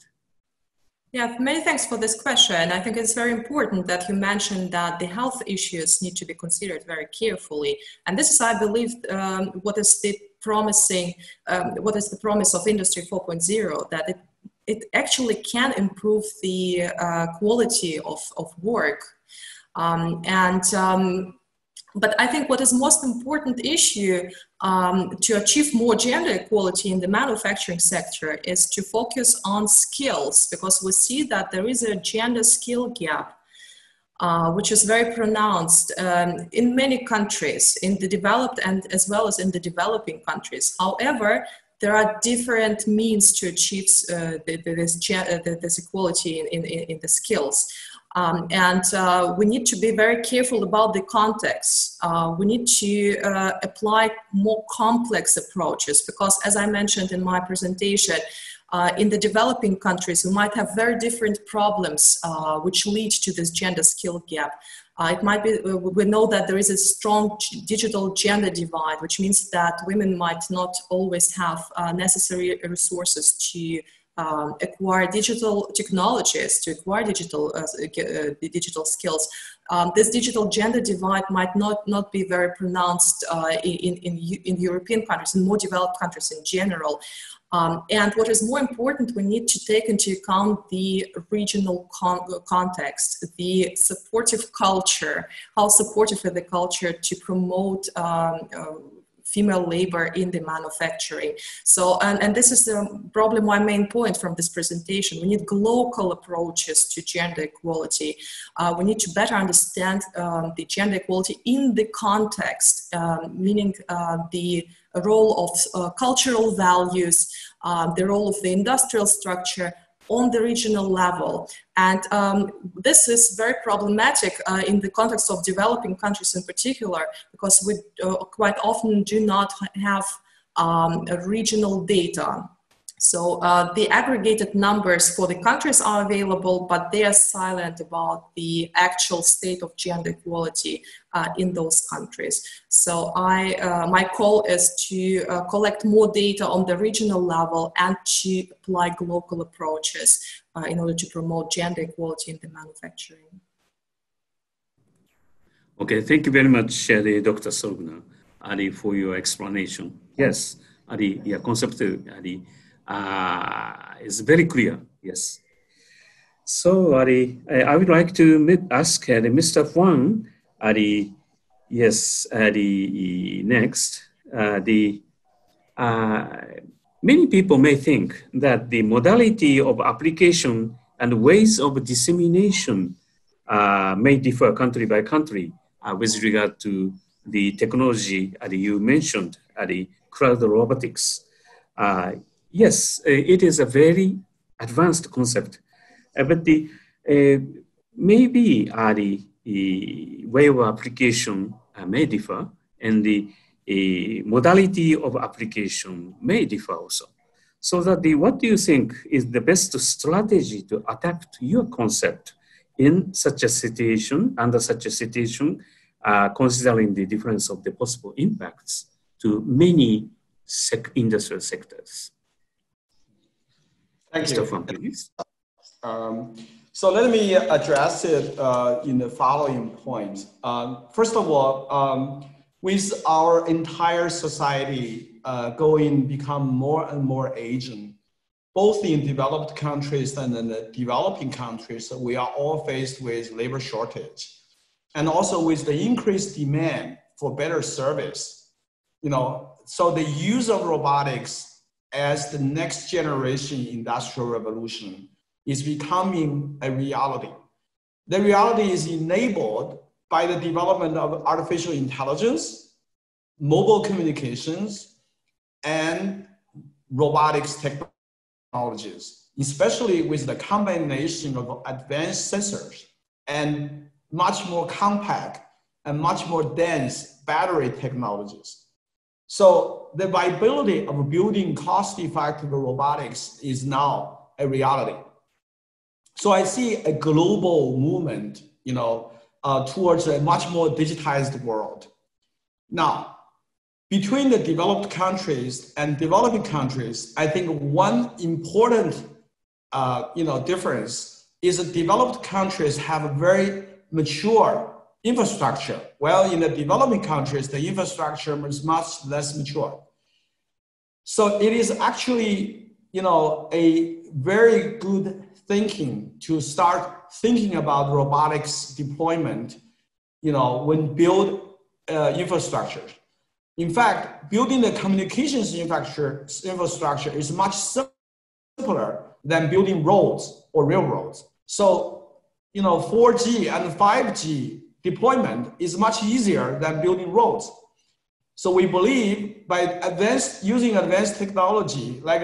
Yeah, many thanks for this question. I think it's very important that you mentioned that the health issues need to be considered very carefully. And this is, I believe, what is the promise of Industry 4.0, that it actually can improve the quality of work. But I think what is most important issue to achieve more gender equality in the manufacturing sector is to focus on skills, because we see that there is a gender skill gap, which is very pronounced in many countries, in the developed and as well as in the developing countries. However, there are different means to achieve this equality in the skills. We need to be very careful about the context. We need to apply more complex approaches, because as I mentioned in my presentation, in the developing countries, we might have very different problems which lead to this gender skill gap. It might be, we know that there is a strong digital gender divide, which means that women might not always have necessary resources to acquire digital technologies, to acquire digital skills. This digital gender divide might not be very pronounced in European countries, in more developed countries in general. And what is more important, we need to take into account the regional context, the supportive culture, how supportive is the culture to promote female labor in the manufacturing. So, and this is probably my main point from this presentation. We need local approaches to gender equality. We need to better understand the gender equality in the context, meaning the role of cultural values, the role of the industrial structure on the regional level. And this is very problematic in the context of developing countries in particular, because we quite often do not have regional data. So the aggregated numbers for the countries are available, but they are silent about the actual state of gender equality in those countries. So my call is to collect more data on the regional level and to apply local approaches in order to promote gender equality in the manufacturing.
Okay, thank you very much, Dr. Sorgner, for your explanation. Yes, your concept is very clear, yes. So, I would like to ask Mr. Huang, yes, next. Many people may think that the modality of application and ways of dissemination may differ country by country with regard to the technology you mentioned, the cloud robotics. Yes, it is a very advanced concept, but maybe the way of application may differ, and the modality of application may differ also. So that what do you think is the best strategy to adapt your concept in such a situation, under such a situation, considering the difference of the possible impacts to many industrial sectors?
Thank
Mr.
you.
Fang, please.
So let me address it in the following points. First of all, with our entire society become more and more Asian, both in developed countries and in the developing countries, we are all faced with labor shortage. And also with the increased demand for better service, so the use of robotics as the next generation industrial revolution is becoming a reality. The reality is enabled by the development of artificial intelligence, mobile communications, and robotics technologies, especially with the combination of advanced sensors and much more compact and much more dense battery technologies. So the viability of building cost-effective robotics is now a reality. So I see a global movement, towards a much more digitized world. Now, between the developed countries and developing countries, I think one important, difference is that developed countries have a very mature infrastructure. Well, in the developing countries, the infrastructure is much less mature. So it is actually, a very good thinking to start thinking about robotics deployment, when build infrastructure. In fact, building the communications infrastructure is much simpler than building roads or railroads. So, 4G and 5G deployment is much easier than building roads. So we believe by using advanced technology like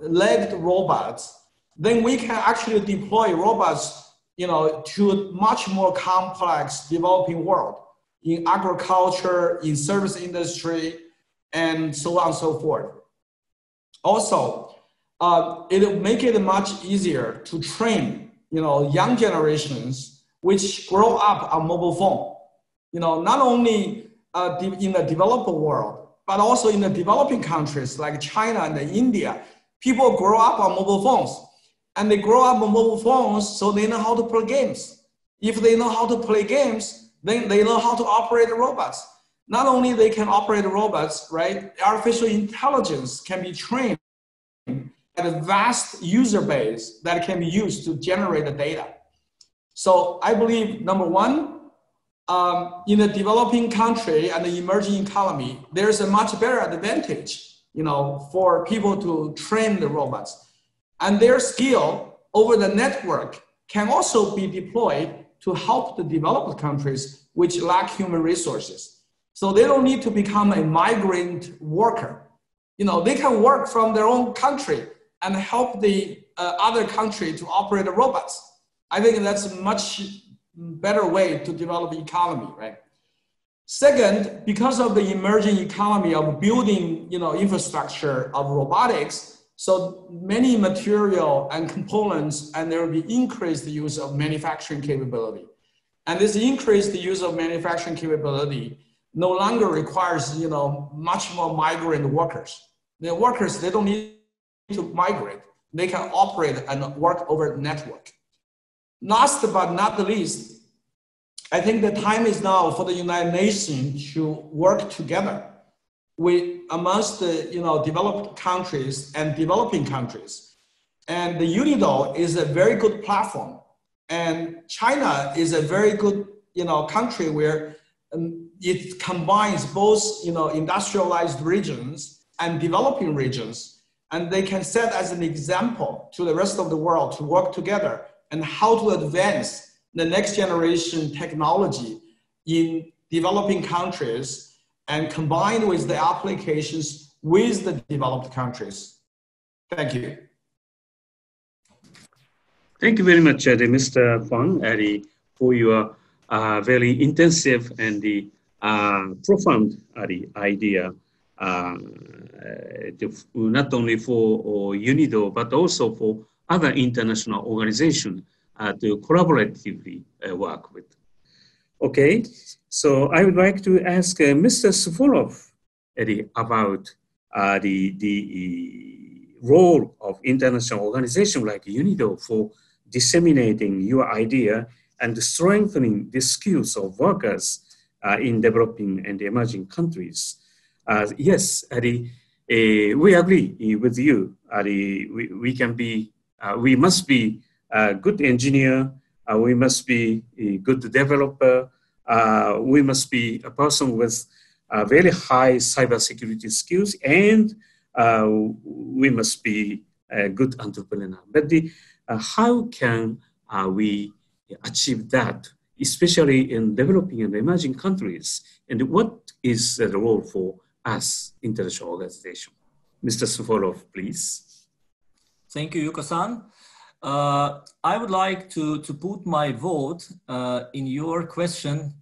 legged robots, then we can actually deploy robots, to a much more complex developing world in agriculture, in service industry, and so on and so forth. Also, it will make it much easier to train, young generations which grow up on mobile phone. Not only in the developed world, but also in the developing countries like China and India, people grow up on mobile phones. And they grow up on mobile phones, so they know how to play games. If they know how to play games, then they know how to operate robots. Not only they can operate robots, right? Artificial intelligence can be trained at a vast user base that can be used to generate the data. So I believe, number one, in the developing country and the emerging economy, there's a much better advantage, for people to train the robots. And their skill over the network can also be deployed to help the developed countries which lack human resources. So they don't need to become a migrant worker. They can work from their own country and help the other country to operate the robots. I think that's a much better way to develop the economy, right? Second, because of the emerging economy of building, infrastructure of robotics, so many material and components, and there will be increased use of manufacturing capability. And this increased use of manufacturing capability no longer requires, much more migrant workers. The workers, they don't need to migrate. They can operate and work over the network. Last but not the least, I think the time is now for the United Nations to work together amongst the developed countries and developing countries. And the UNIDO is a very good platform. And China is a very good country where it combines both industrialized regions and developing regions. And they can set as an example to the rest of the world to work together and how to advance the next generation technology in developing countries and combined with the applications with the developed countries. Thank you.
Thank you very much, Mr. Huang, for your very intensive and profound idea, not only for UNIDO, but also for other international organizations to collaboratively work with. Okay, so I would like to ask Mr. Suvorov about the role of international organizations like UNIDO for disseminating your idea and strengthening the skills of workers in developing and emerging countries. Yes, we agree with you. We must be a good engineer. We must be a good developer. We must be a person with very high cybersecurity skills, and we must be a good entrepreneur. But how can we achieve that, especially in developing and emerging countries? And what is the role for us, international organization? Mr. Suvorov, please.
Thank you, Yuko-san. I would like to put my vote in your question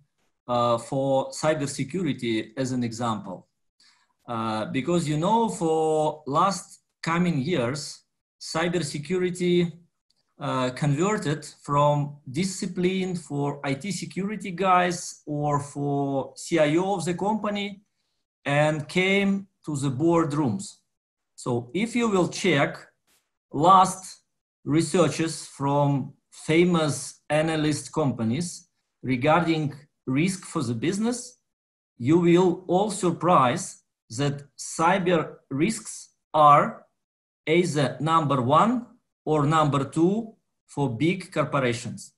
for cybersecurity as an example. Because for last coming years, cybersecurity converted from discipline for IT security guys or for CIO of the company and came to the boardrooms. So if you will check last researches from famous analyst companies regarding risk for the business, you will all surprise that cyber risks are either number 1 or number 2 for big corporations,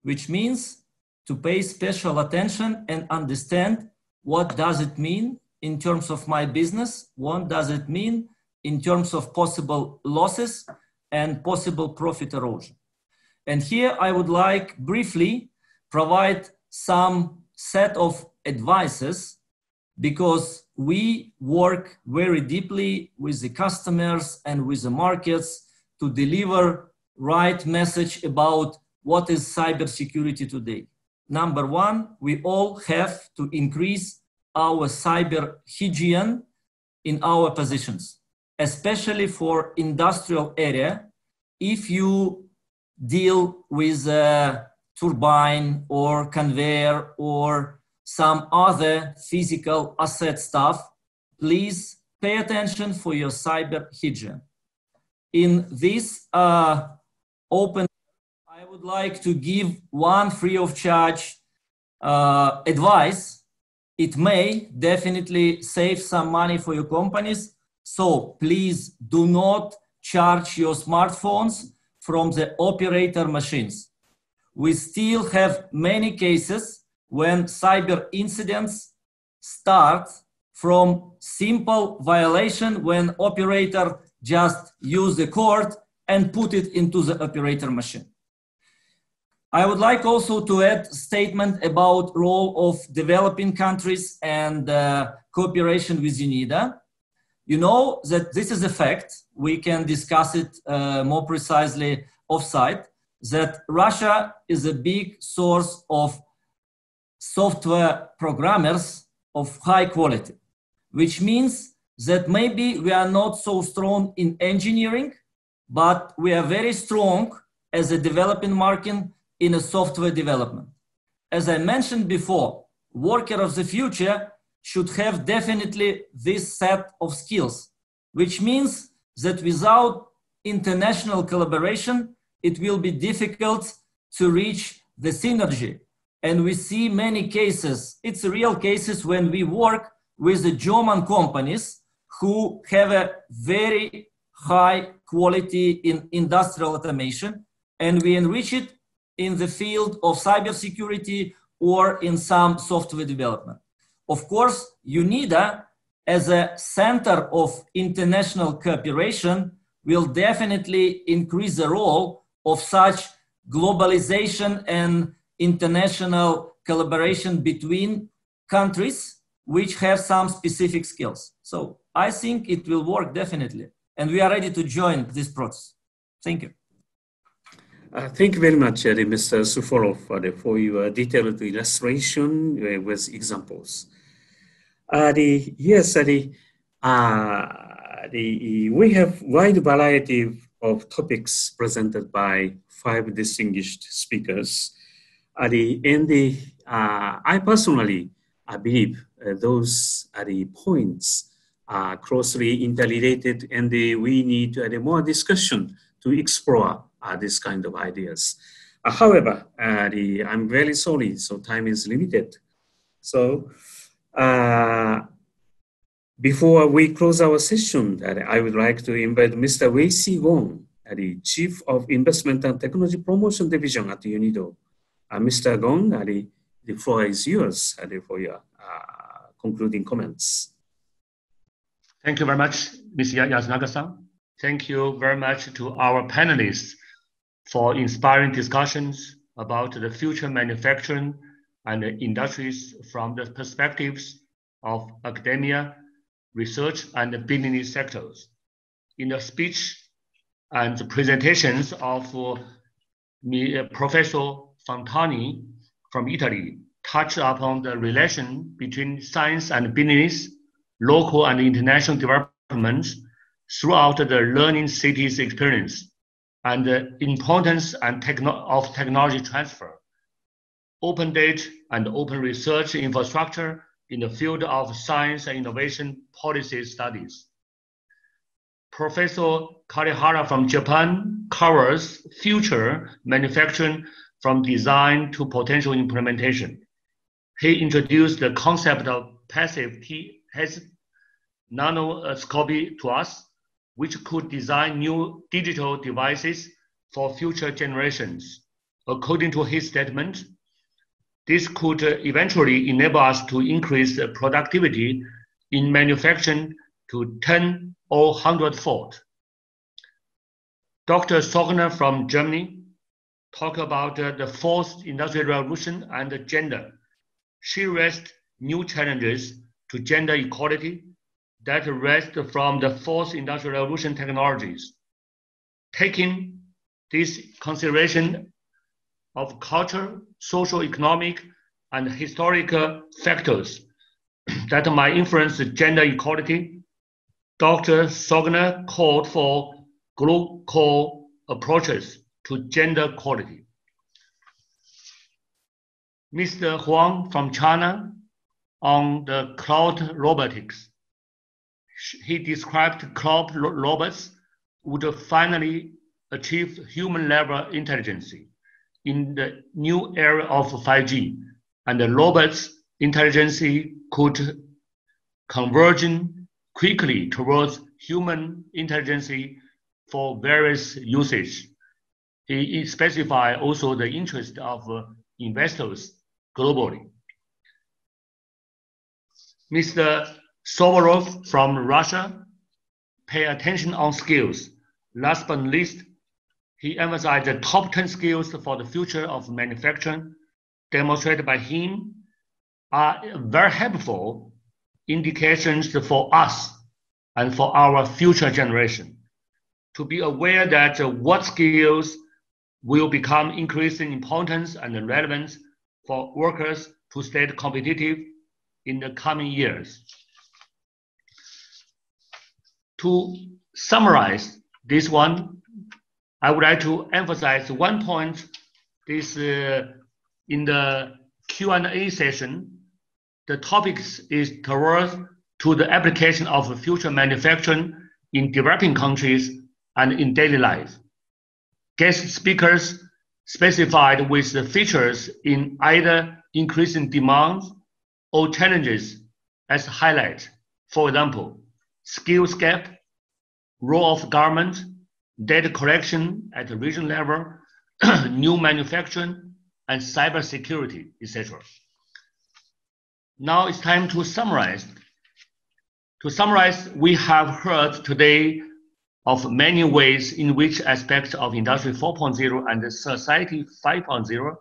which means to pay special attention and understand what does it mean in terms of my business, what does it mean in terms of possible losses and possible profit erosion. And here I would like briefly provide some set of advices, because we work very deeply with the customers and with the markets to deliver right message about what is cybersecurity today. Number one, we all have to increase our cyber hygiene in our positions, especially for industrial area. If you deal with a turbine or conveyor or some other physical asset stuff, please pay attention for your cyber hygiene. In this open, I would like to give one free of charge advice. It may definitely save some money for your companies. So please do not charge your smartphones from the operator machines. We still have many cases when cyber incidents start from simple violation when operator just use the cord and put it into the operator machine. I would like also to add a statement about role of developing countries and cooperation with UNIDO. You know that this is a fact. We can discuss it more precisely offsite, that Russia is a big source of software programmers of high quality, which means that maybe we are not so strong in engineering, but we are very strong as a developing market in a software development. As I mentioned before, worker of the future should have definitely this set of skills, which means that without international collaboration, it will be difficult to reach the synergy. And we see many cases, it's real cases when we work with the German companies who have a very high quality in industrial automation, and we enrich it in the field of cybersecurity or in some software development. Of course, UNIDO as a center of international cooperation will definitely increase the role of such globalization and international collaboration between countries which have some specific skills. So I think it will work definitely. And we are ready to join this process. Thank you.
Thank you very much, Mr. Suvorov, for your detailed illustration with examples. We have wide variety of topics presented by 5 distinguished speakers. I personally believe those are the points closely interrelated, and we need more discussion to explore this kind of ideas. However, I'm very sorry, so time is limited. So before we close our session, I would like to invite Mr. Weixi Gong, the Chief of Investment and Technology Promotion Division at UNIDO. Mr. Gong, the floor is yours for your concluding comments.
Thank you very much, Ms. Yasunaga-san. Thank you very much to our panelists for inspiring discussions about the future manufacturing and industries from the perspectives of academia, research, and business sectors. In the speech and the presentations of Professor Fantoni from Italy touched upon the relation between science and business, local and international development throughout the learning cities experience, and the importance and of technology transfer, open data and open research infrastructure in the field of science and innovation policy studies. Professor Kajihara from Japan covers future manufacturing from design to potential implementation. He introduced the concept of passive nanoscopy to us, which could design new digital devices for future generations. According to his statement, This could eventually enable us to increase the productivity in manufacturing to 10 or 100-fold. Dr. Sorgner from Germany talked about the fourth industrial revolution and gender. She raised new challenges to gender equality that rest from the fourth industrial revolution technologies. Taking this consideration of culture, social, economic, and historical factors that might influence gender equality, Dr. Sorgner called for global approaches to gender equality. Mr. Huang from China on the cloud robotics. He described cloud robots would finally achieve human-level intelligence in the new era of 5G, and the robots' intelligence could converge quickly towards human intelligence for various usage. He specified also the interest of investors globally. Mr. Suvorov from Russia pay attention on skills. Last but not least, he emphasized the top 10 skills for the future of manufacturing demonstrated by him are very helpful indications for us and for our future generation to be aware that what skills will become increasing importance and relevance for workers to stay competitive in the coming years. To summarize this one, I would like to emphasize one point. This in the Q&A session, the topic is towards to the application of future manufacturing in developing countries and in daily life. Guest speakers specified with the features in either increasing demands or challenges as highlight. For example, skills gap, role of government, data collection at the regional level, new manufacturing, and cybersecurity, etc. Now it's time to summarize. To summarize, we have heard today of many ways in which aspects of Industry 4.0 and Society 5.0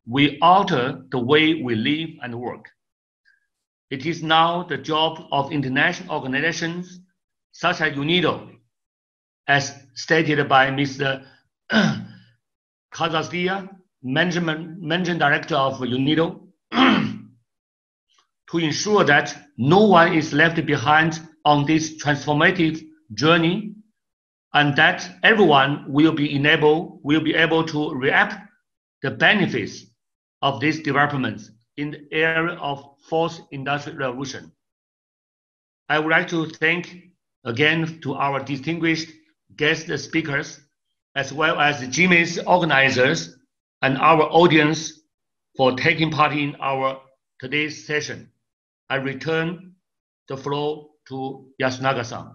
we alter the way we live and work. It is now the job of international organizations such as UNIDO, as stated by Mr. Calzadilla, Managing Director of UNIDO, to ensure that no one is left behind on this transformative journey, and that everyone will be able to reap the benefits of these developments in the area of fourth industrial revolution. I would like to thank again to our distinguished guest speakers, as well as the GMIS organizers and our audience for taking part in our today's session. I return the floor to Yasunaga-san.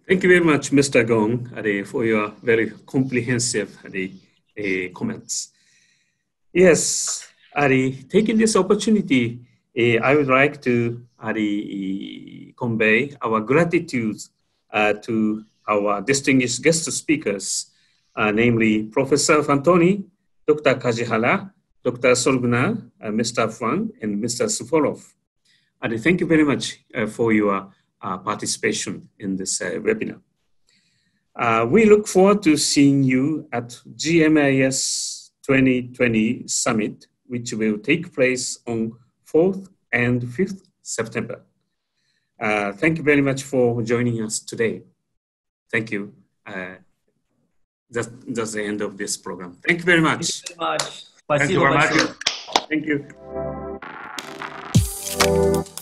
Thank you very much, Mr. Gong, for your very comprehensive comments. Yes, taking this opportunity, I would like to convey our gratitude to our distinguished guest speakers, namely Professor Fantoni, Dr. Kajihara, Dr. Sorgner, Mr. Huang, and Mr. Suvorov. And thank you very much for your participation in this webinar. We look forward to seeing you at GMIS 2020 Summit, which will take place on 4th and 5th September. Thank you very much for joining us today. Thank you. That's the end of this program. Thank you very much.
Thank you very much.
Thank you very much. Thank you.